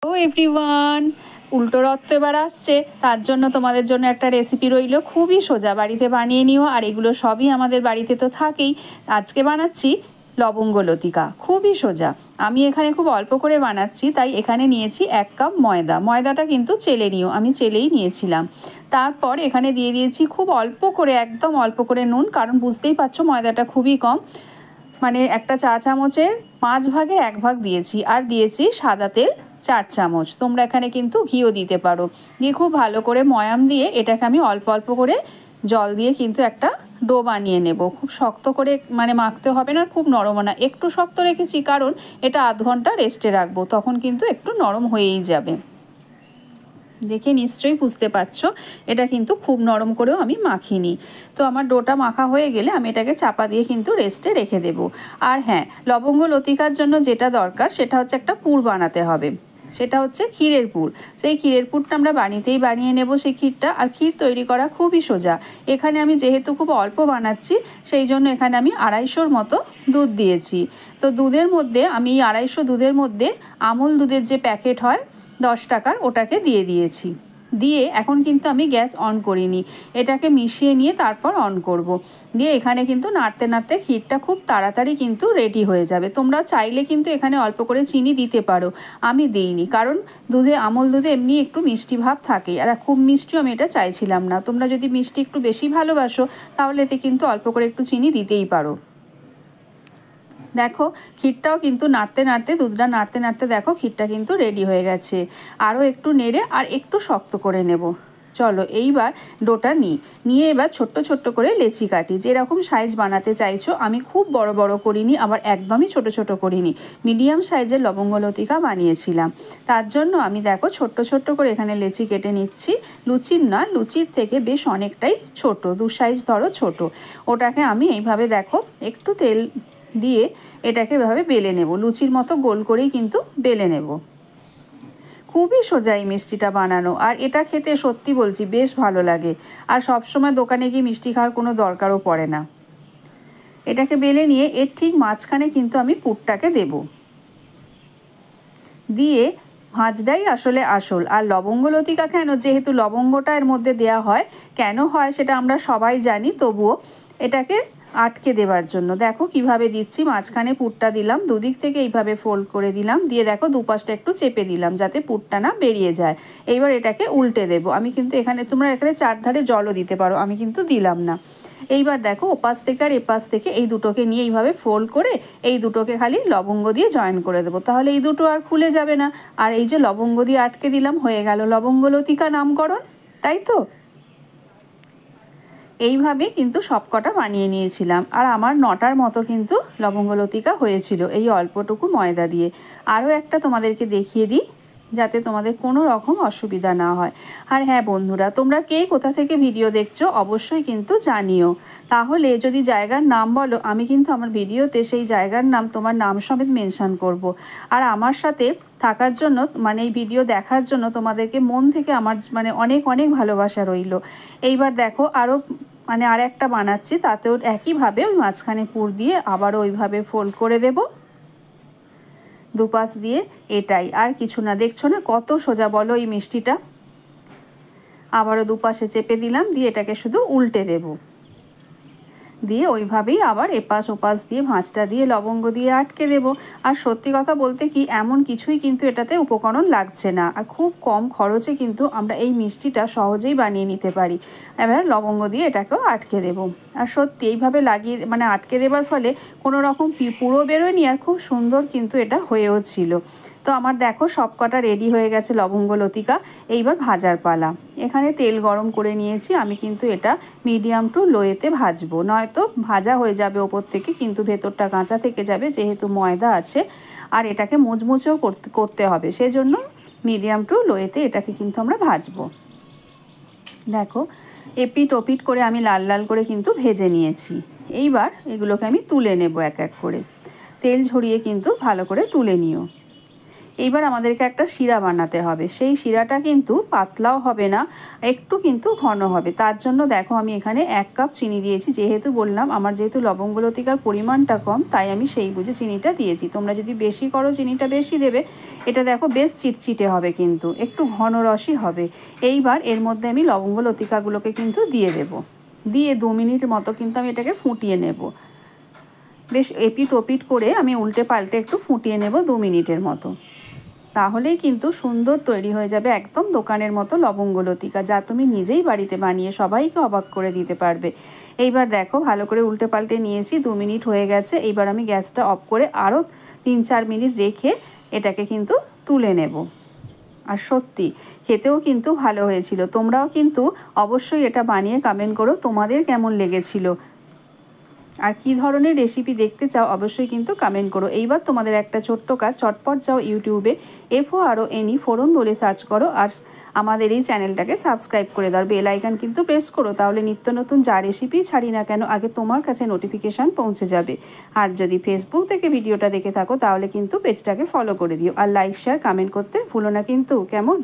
Hello everyone, উল্টো রথ তো এবার আসছে, তার জন্য তোমাদের জন্য একটা রেসিপি রইল। খুবই সোজা, বাড়িতে বানিয়ে নিও। আর এগুলো সবই আমাদের বাড়িতে তো থাকেই। আজকে বানাচ্ছি লবঙ্গ লতিকা, খুবই সোজা। আমি এখানে খুব অল্প করে বানাচ্ছি, তাই এখানে নিয়েছি 1 কাপ ময়দা। ময়দাটা কিন্তু চেলে নিও, আমি চেলেই নিয়েছিলাম। তারপর এখানে দিয়ে দিয়েছি খুব অল্প করে, একদম অল্প করে নুন, কারণ বুঝতেই পারছো ময়দাটা খুবই কম, মানে একটা চা চামচের 5 ভাগের 1 ভাগ দিয়েছি। আর দিয়েছি সাদা তেল 4 চামচ। তোমরা এখানে কিন্তু ঘিও দিতে পারো। দিয়ে খুব ভালো করে ময়াম দিয়ে এটাকে আমি অল্প অল্প করে জল দিয়ে কিন্তু একটা ডো বানিয়ে নেব। খুব শক্ত করে মানে মাখতে হবে না, খুব নরমও না। একটু শক্ত রেখেছি কারণ এটা আধ ঘন্টা রেস্টে রাখবো, তখন কিন্তু একটু নরম হয়েই যাবে। দেখে নিশ্চয়ই বুঝতে পারছো এটা কিন্তু খুব নরম করেও আমি মাখিনি। তো আমার ডোটা মাখা হয়ে গেলে আমি এটাকে চাপা দিয়ে কিন্তু রেস্টে রেখে দেব। আর হ্যাঁ, লবঙ্গ লতিকার জন্য যেটা দরকার সেটা হচ্ছে একটা পুর বানাতে হবে। সেটা হচ্ছে ক্ষীরের পুর। সেই ক্ষীরের পুরটা আমরা বাড়িতেই বানিয়ে নেব সেই ক্ষীরটা। আর ক্ষীর তৈরি করা খুবই সোজা। এখানে আমি যেহেতু খুব অল্প বানাচ্ছি, সেই জন্য এখানে আমি 250 মতো দুধ দিয়েছি। তো দুধের মধ্যে আমি 250 দুধের মধ্যে আমুল দুধের যে প্যাকেট হয় 10 টাকার, ওটাকে দিয়ে দিয়েছি। দিয়ে এখন কিন্তু আমি গ্যাস অন করিনি, এটাকে মিশিয়ে নিয়ে তারপর অন করব। দিয়ে এখানে কিন্তু নাড়তে নাড়তে ক্ষীরটা খুব তাড়াতাড়ি কিন্তু রেডি হয়ে যাবে। তোমরা চাইলে কিন্তু এখানে অল্প করে চিনি দিতে পারো, আমি দিইনি কারণ আমুল দুধে এমনি একটু মিষ্টি ভাব থাকে, আর খুব মিষ্টিও আমি এটা চাইছিলাম না। তোমরা যদি মিষ্টি একটু বেশি ভালোবাসো তাহলে এতে কিন্তু অল্প করে একটু চিনি দিতেই পারো। দেখো ক্ষীরটাও কিন্তু নাড়তে নাড়তে, দুধটা নাড়তে নাড়তে দেখো ক্ষীরটা কিন্তু রেডি হয়ে গেছে। আরও একটু নেড়ে আর একটু শক্ত করে নেব। চলো এইবার ডোটা নিয়ে এবার ছোট্ট ছোট্ট করে লেচি কাটি। যেরকম সাইজ বানাতে চাইছো, আমি খুব বড় বড় করিনি, আবার একদমই ছোট ছোট করিনি, মিডিয়াম সাইজের লবঙ্গ লতিকা বানিয়েছিলাম। তার জন্য আমি দেখো ছোট্ট ছোট্ট করে এখানে লেচি কেটে নিচ্ছি। লুচির না, লুচির থেকে বেশ অনেকটাই ছোট, 2 সাইজ ধরো ছোট। ওটাকে আমি এইভাবে দেখো একটু তেল দিয়ে এটাকে এভাবে বেলে নেব, লুচির মতো গোল করেই কিন্তু বেলে নেব। খুবই সোজা এই মিষ্টিটা বানানো, আর এটা খেতে সত্যি বলছি বেশ ভালো লাগে। আর সবসময় দোকানে গিয়ে মিষ্টি খাওয়ার কোনো দরকারও পড়ে না। এটাকে বেলে নিয়ে এর ঠিক মাঝখানে কিন্তু আমি পুরটাকে দেব। দিয়ে ভাঁজটাই আসলে আসল। আর লবঙ্গ লতিকা কেন, যেহেতু লবঙ্গটা এর মধ্যে দেওয়া হয়, কেন হয় সেটা আমরা সবাই জানি, তবুও এটাকে আটকে দেওয়ার জন্য। দেখো কিভাবে দিচ্ছি, মাঝখানে পুরটা দিলাম, দুদিক থেকে এইভাবে ফোল্ড করে দিলাম, দিয়ে দেখো দুপাশটা একটু চেপে দিলাম যাতে পুরটা না বেরিয়ে যায়। এইবার এটাকে উল্টে দেব। আমি কিন্তু এখানে, তোমরা এখানে চারধারে জলও দিতে পারো, আমি কিন্তু দিলাম না। এইবার দেখো ওপাশ থেকে আর এপাশ থেকে এই দুটোকে নিয়ে এইভাবে ফোল্ড করে এই দুটোকে খালি লবঙ্গ দিয়ে জয়েন করে দেবো, তাহলে এই দুটো আর খুলে যাবে না। আর এই যে লবঙ্গ দিয়ে আটকে দিলাম, হয়ে গেল লবঙ্গ লতিকা নামকরণ, তাই তো? এইভাবে কিন্তু সবকটা বানিয়ে নিয়েছিলাম। আর আমার 9টার মতো কিন্তু লবঙ্গ লতিকা হয়েছিল এই অল্পটুকু ময়দা দিয়ে। আরও একটা তোমাদেরকে দেখিয়ে দিই যাতে তোমাদের কোনো রকম অসুবিধা না হয়। আর হ্যাঁ বন্ধুরা, তোমরা কে কোথা থেকে ভিডিও দেখছো অবশ্যই কিন্তু জানিও। তাহলে যদি জায়গার নাম বলো, আমি কিন্তু আমার ভিডিওতে সেই জায়গার নাম তোমার নাম সমেত মেনশন করব। আর আমার সাথে থাকার জন্য, মানে এই ভিডিও দেখার জন্য তোমাদেরকে মন থেকে আমার মানে অনেক অনেক ভালোবাসা রইল। এইবার দেখো আরও মানে আর একটা বানাচ্ছি, তাতেও একইভাবে ওই মাঝখানে পুর দিয়ে আবারও ওইভাবে ফোল্ড করে দেব দুপাশ দিয়ে। এটাই, আর কিছু না। দেখছো না কত সোজা বলো এই মিষ্টিটা? আবারও দুপাশে চেপে দিলাম, দিয়ে এটাকে শুধু উল্টে দেব। দিয়ে ওইভাবেই আবার এপাশ ওপাশ দিয়ে ভাঁজটা দিয়ে লবঙ্গ দিয়ে আটকে দেব। আর সত্যি কথা বলতে কি, এমন কিছুই কিন্তু এটাতে উপকরণ লাগছে না, আর খুব কম খরচে কিন্তু আমরা এই মিষ্টিটা সহজেই বানিয়ে নিতে পারি। এবার লবঙ্গ দিয়ে এটাকেও আটকে দেব। আর সত্যি এইভাবে লাগিয়ে মানে আটকে দেবার ফলে কোনো রকম পুরো বেরোয়নি, আর খুব সুন্দর কিন্তু এটা হয়েও ছিল। তো আমার দেখো সবকটা রেডি হয়ে গেছে লবঙ্গ লতিকা। এইবার ভাজার পালা। এখানে তেল গরম করে নিয়েছি, আমি কিন্তু এটা মিডিয়াম টু লোয়েতে ভাজবো, নয়তো ভাজা হয়ে যাবে ওপর থেকে কিন্তু ভেতরটা কাঁচা থেকে যাবে, যেহেতু ময়দা আছে। আর এটাকে মুচমুচেও করতে হবে, সেজন্য মিডিয়াম টু লোয়েতে এটাকে কিন্তু আমরা ভাজবো। দেখো এপিট ওপিট করে আমি লাল লাল করে কিন্তু ভেজে নিয়েছি। এইবার এগুলোকে আমি তুলে নেব এক এক করে। তেল ঝরিয়ে কিন্তু ভালো করে তুলে নিও। এইবার আমাদেরকে একটা শিরা বানাতে হবে। সেই শিরাটা কিন্তু পাতলাও হবে না, একটু কিন্তু ঘন হবে। তার জন্য দেখো আমি এখানে 1 কাপ চিনি দিয়েছি। যেহেতু বললাম আমার যেহেতু লবঙ্গলতিকার পরিমাণটা কম, তাই আমি সেই বুঝে চিনিটা দিয়েছি। তোমরা যদি বেশি করো চিনিটা বেশি দেবে। এটা দেখো বেশ চিটচিটে হবে, কিন্তু একটু ঘন রসই হবে। এইবার এর মধ্যে আমি লবঙ্গলতিকাগুলোকে কিন্তু দিয়ে দেব। দিয়ে 2 মিনিট মতো কিন্তু আমি এটাকে ফুটিয়ে নেব। বেশ এপিট ওপিট করে আমি উল্টে পাল্টে একটু ফুটিয়ে নেব 2 মিনিটের মতো। তাহলেই কিন্তু সুন্দর তৈরি হয়ে যাবে একদম দোকানের মতো লবঙ্গলতিকা, যা তুমি নিজেই বাড়িতে বানিয়ে সবাইকে অবাক করে দিতে পারবে। এইবার দেখো ভালো করে উল্টে পাল্টে নিয়েছি, 2 মিনিট হয়ে গেছে। এইবার আমি গ্যাসটা অফ করে আরও 3-4 মিনিট রেখে এটাকে কিন্তু তুলে নেব। আর সত্যি খেতেও কিন্তু ভালো হয়েছিল। তোমরাও কিন্তু অবশ্যই এটা বানিয়ে কমেন্ট করো তোমাদের কেমন লেগেছিল, আর কি ধরনের রেসিপি দেখতে চাও অবশ্যই কিন্তু কমেন্ট করো। এইবার তোমাদের একটা ছোট্ট কাজ, চটপট যাও ইউটিউবে FORNE ফোড়ন বলে সার্চ করো, আর আমাদের এই চ্যানেলটাকে সাবস্ক্রাইব করে দাও, বেল আইকন কিন্তু প্রেস করো। তাহলে নিত্য নতুন যা রেসিপি ছাড়ি না কেন আগে তোমার কাছে নোটিফিকেশান পৌঁছে যাবে। আর যদি ফেসবুক থেকে ভিডিওটা দেখে থাকো তাহলে কিন্তু পেজটাকে ফলো করে দিও, আর লাইক শেয়ার কমেন্ট করতে ভুলো না কিন্তু, কেমন?